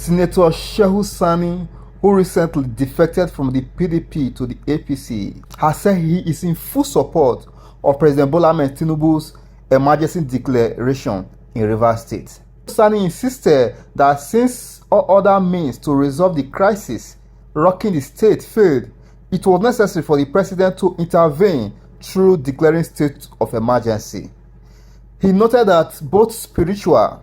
Senator Shehu Sani, who recently defected from the PDP to the APC, has said he is in full support of President Bola Ahmed Tinubu's emergency declaration in Rivers State. Sani insisted that since all other means to resolve the crisis rocking the state failed, it was necessary for the president to intervene through declaring state of emergency. He noted that both spiritual,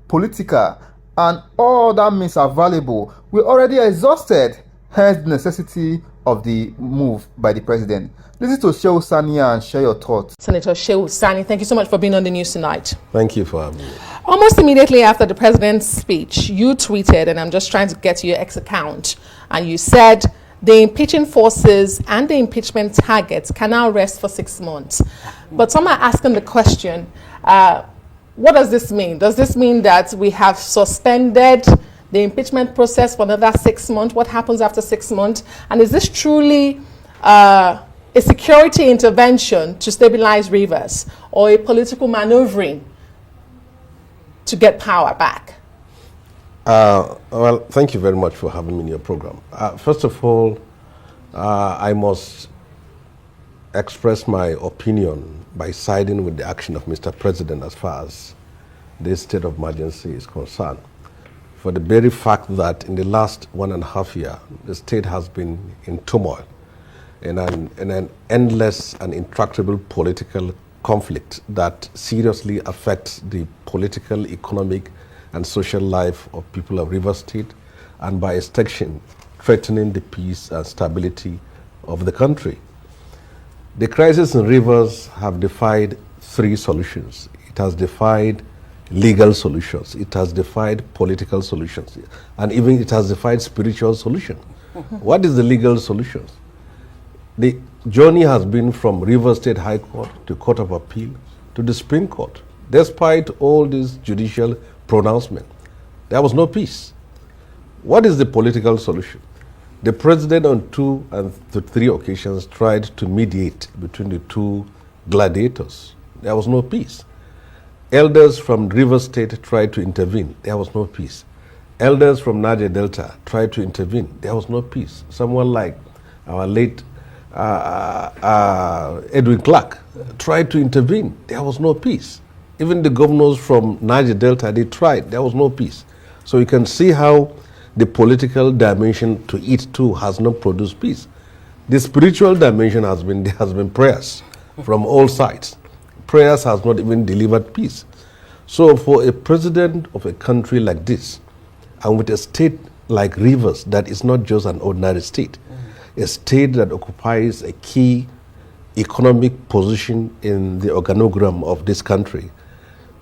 political, and all other means available were already exhausted, hence the necessity of the move by the president. Listen to Shehu Sani and share your thoughts. Senator Shehu Sani, thank you so much for being on the news tonight. Thank you for having me. Almost immediately after the president's speech, you tweeted, and I'm just trying to get to your X account, and you said the impeaching forces and the impeachment targets can now rest for 6 months. But some are asking the question, what does this mean? Does this mean that we have suspended the impeachment process for another 6 months? What happens after 6 months? And is this truly a security intervention to stabilize Rivers, or a political maneuvering to get power back? Well, thank you very much for having me in your program. First of all, I must express my opinion by siding with the action of Mr. President as far as this state of emergency is concerned. For the very fact that in the last 1.5 years, the state has been in turmoil, in an endless and intractable political conflict that seriously affects the political, economic, and social life of people of Rivers State, and by extension, threatening the peace and stability of the country. The crisis in Rivers have defied 3 solutions. It has defied legal solutions, it has defied political solutions, and even it has defied spiritual solutions. What is the legal solutions? The journey has been from Rivers State High Court to Court of Appeal to the Supreme Court. Despite all these judicial pronouncements, there was no peace. What is the political solution? The president on 2 and 3 occasions tried to mediate between the 2 gladiators. There was no peace. Elders from Rivers State tried to intervene. There was no peace. Elders from Niger Delta tried to intervene. There was no peace. Someone like our late Edwin Clark tried to intervene. There was no peace. Even the governors from Niger Delta, they tried. There was no peace. So you can see how the political dimension to it too has not produced peace. The spiritual dimension has been, there has been prayers from all sides. Prayers has not even delivered peace. So for a president of a country like this, and with a state like Rivers that is not just an ordinary state, a state that occupies a key economic position in the organogram of this country,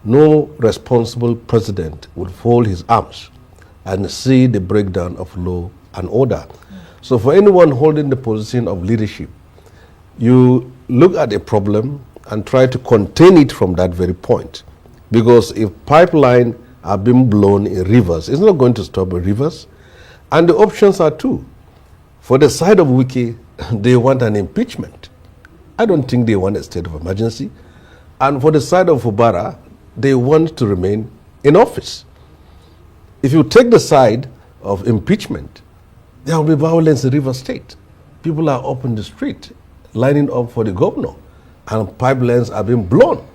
no responsible president would fold his arms and see the breakdown of law and order. So for anyone holding the position of leadership, you look at a problem and try to contain it from that very point. Because if pipelines are being blown in Rivers, it's not going to stop in Rivers. And the options are 2. For the side of Wike, they want an impeachment. I don't think they want a state of emergency. And for the side of Fubara, they want to remain in office. If you take the side of impeachment, there will be violence in Rivers State. People are up in the street lining up for the governor, and pipelines are being blown.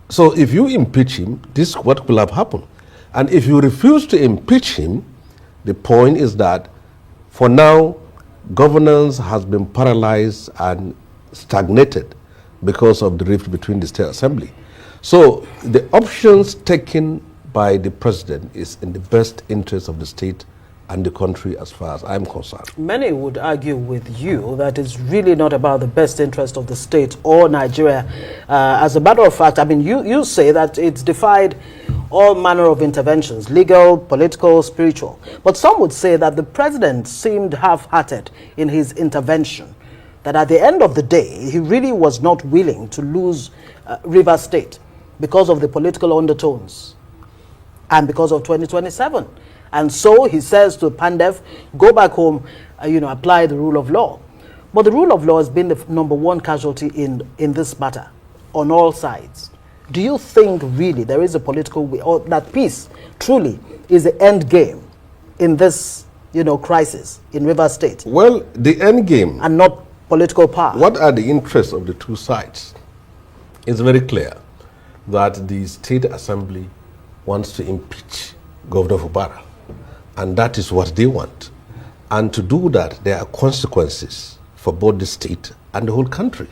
So if you impeach him, this is what will have happened. And if you refuse to impeach him, the point is that for now, governance has been paralyzed and stagnated because of the rift between the state assembly. So the options taken by the president is in the best interest of the state and the country as far as I'm concerned. Many would argue with you that it's really not about the best interest of the state or Nigeria. As a matter of fact, I mean, you say that it's defied all manner of interventions, legal, political, spiritual. But some would say that the president seemed half-hearted in his intervention, that at the end of the day, he really was not willing to lose Rivers State because of the political undertones and because of 2027. And so he says to Pandef, go back home, apply the rule of law. But the rule of law has been the #1 casualty in this matter on all sides. Do you think really there is a political way, or that peace truly is the end game in this, crisis in Rivers State? Well, the end game, And not political power. what are the interests of the two sides? It's very clear that the State Assembly wants to impeach Governor Fubara, and that is what they want. And to do that, there are consequences for both the state and the whole country.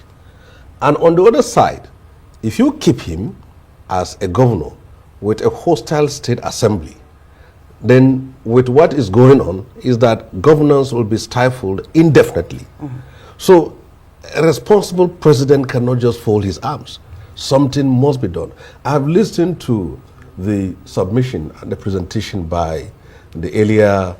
And on the other side, if you keep him as a governor with a hostile State Assembly, then with what is going on is that governance will be stifled indefinitely. So a responsible president cannot just fold his arms. Something must be done. I've listened to the submission and the presentation by the earlier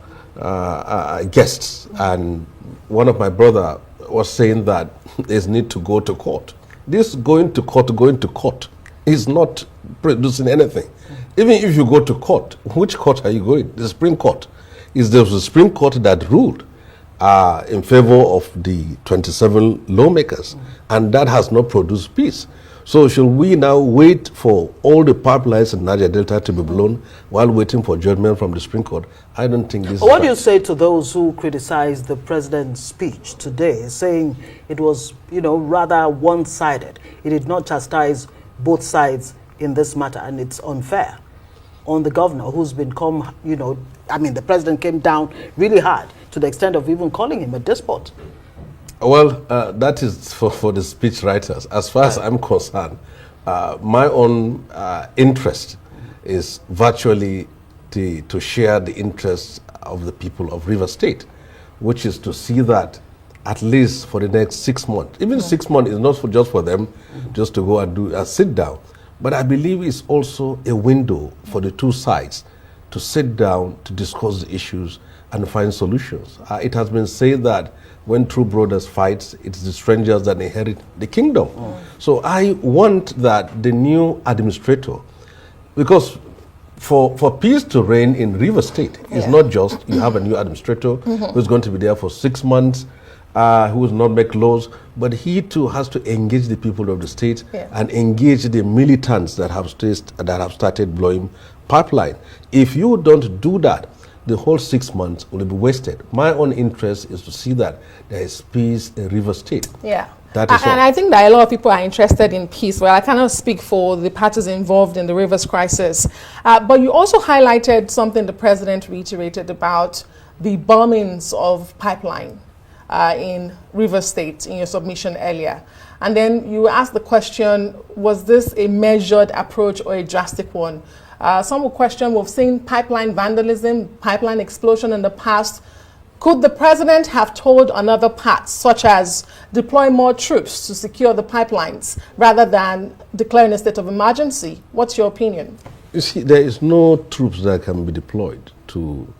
guests, and one of my brother was saying that there's need to go to court. This going to court is not producing anything. Even if you go to court, which court are you going? The Supreme Court. Is there the Supreme Court that ruled in favor of the 27 lawmakers, and that has not produced peace. So should we now wait for all the pipelines in Niger Delta to be blown while waiting for judgment from the Supreme Court? I don't think this is What do you say to those who criticize the president's speech today, saying it was, rather one-sided? It did not chastise both sides in this matter, and it's unfair on the governor who's become, the president came down really hard to the extent of even calling him a despot. Well, that is for the speech writers. As far as I'm concerned, my own interest is virtually to share the interests of the people of Rivers State, which is to see that at least for the next 6 months, even 6 months is not just for them just to go and sit down, but I believe it's also a window for the two sides to sit down to discuss the issues and find solutions. It has been said that when two brothers fight, it's the strangers that inherit the kingdom. So I want that the new administrator, because for peace to reign in Rivers State, it's not just you have a new administrator who's going to be there for 6 months, who will not make laws, but he too has to engage the people of the state and engage the militants that have started blowing pipeline. If you don't do that, the whole 6 months will be wasted. My own interest is to see that there is peace in Rivers State. Yeah. That is all. And I think that a lot of people are interested in peace. Well, I cannot speak for the parties involved in the Rivers crisis. But you also highlighted something the president reiterated about the bombings of pipeline in Rivers State in your submission earlier. And then you asked the question, was this a measured approach or a drastic one? Some will question, we've seen pipeline vandalism, pipeline explosion in the past. Could the president have told another part, such as deploy more troops to secure the pipelines rather than declaring a state of emergency? What's your opinion? You see, there is no troops that can be deployed to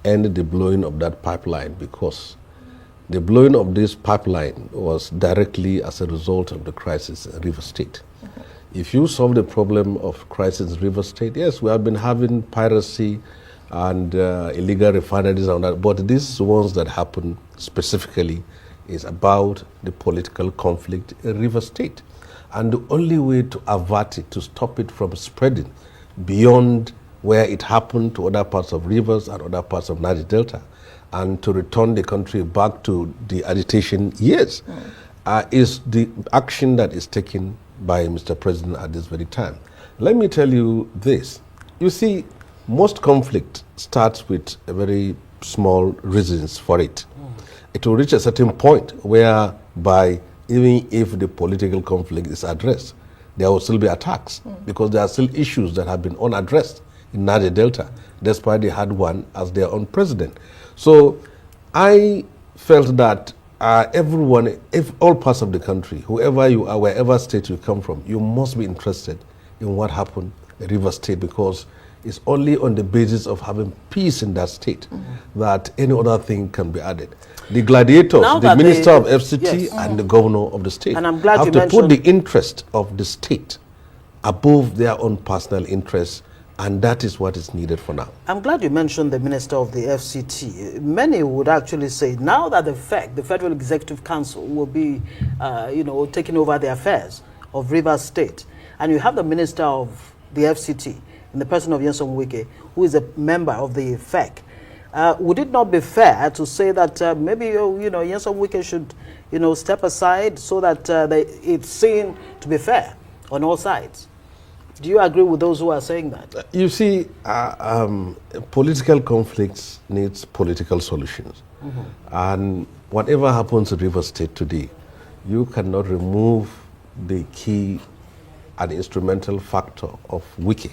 end the blowing of that pipeline, because the blowing of this pipeline was directly as a result of the crisis in Rivers State. If you solve the problem of crisis in Rivers State, yes, we have been having piracy and illegal refineries and that, but these ones that happen specifically is about the political conflict in Rivers State. And the only way to avert it, to stop it from spreading beyond where it happened to other parts of rivers and other parts of Niger Delta, and to return the country back to the agitation years, is the action that is taken by Mr. President at this very time. Let me tell you this. You see, most conflict starts with a very small reasons for it. It will reach a certain point whereby even if the political conflict is addressed, there will still be attacks because there are still issues that have been unaddressed in Niger Delta, despite they had one as their own president. So I felt that everyone, if all parts of the country, whoever you are, wherever state you come from, you must be interested in what happened in Rivers State, because it's only on the basis of having peace in that state that any other thing can be added. The gladiators, the minister of FCT and the governor of the state and I'm glad have you to put the interest of the state above their own personal interests, and that is what is needed for now. I'm glad you mentioned the minister of the FCT. Many would actually say now that the FEC, the Federal Executive Council, will be, taking over the affairs of Rivers State, and you have the minister of the FCT in the person of Nyesom, who is a member of the FEC. would it not be fair to say that maybe Nyesom Wike should step aside so that it's seen to be fair on all sides? Do you agree with those who are saying that? You see, political conflicts needs political solutions. And whatever happens in Rivers State today, you cannot remove the key and instrumental factor of Wike.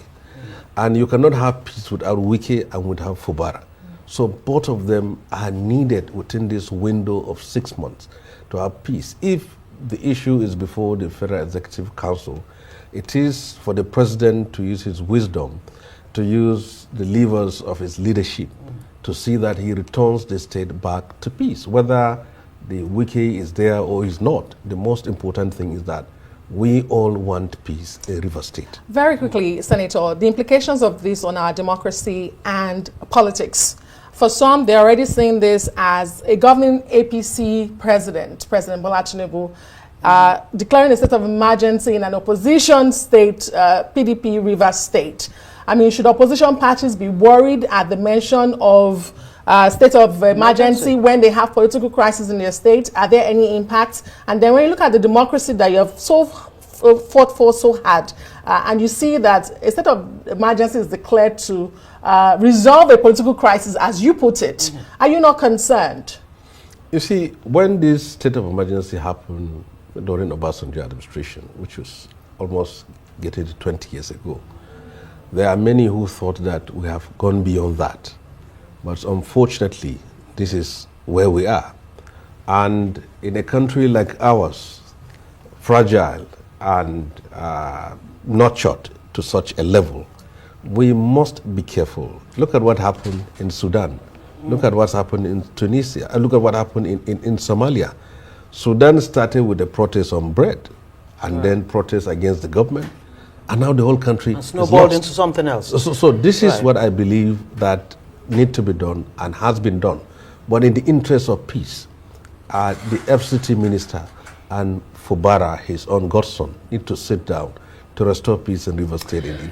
And you cannot have peace without Wike and without Fubara. So both of them are needed within this window of 6 months to have peace. If the issue is before the Federal Executive Council, it is for the president to use his wisdom, to use the levers of his leadership to see that he returns the state back to peace. Whether the Wike is there or is not, the most important thing is that we all want peace in River State. Very quickly, Senator, the implications of this on our democracy and politics. For some, they're already seeing this as a governing APC President Bola Tinubu, declaring a state of emergency in an opposition state, PDP Rivers State. I mean, should opposition parties be worried at the mention of state of emergency when they have political crisis in their state? Are there any impacts? And then when you look at the democracy that you have so fought for so hard, and you see that a state of emergency is declared to resolve a political crisis, as you put it, are you not concerned? You see, when this state of emergency happened during Obasanjo administration, which was almost getting to 20 years ago, there are many who thought that we have gone beyond that. But unfortunately, this is where we are. And in a country like ours, fragile and nurtured to such a level, we must be careful. Look at what happened in Sudan. Look at what's happened in Tunisia. And look at what happened in Somalia. Sudan started with a protest on bread, and then protest against the government. And now the whole country is snowballed lost into something else. So this is what I believe that need to be done and has been done. But in the interest of peace, the FCT minister and Fubara, his own godson, need to sit down to restore peace in River State in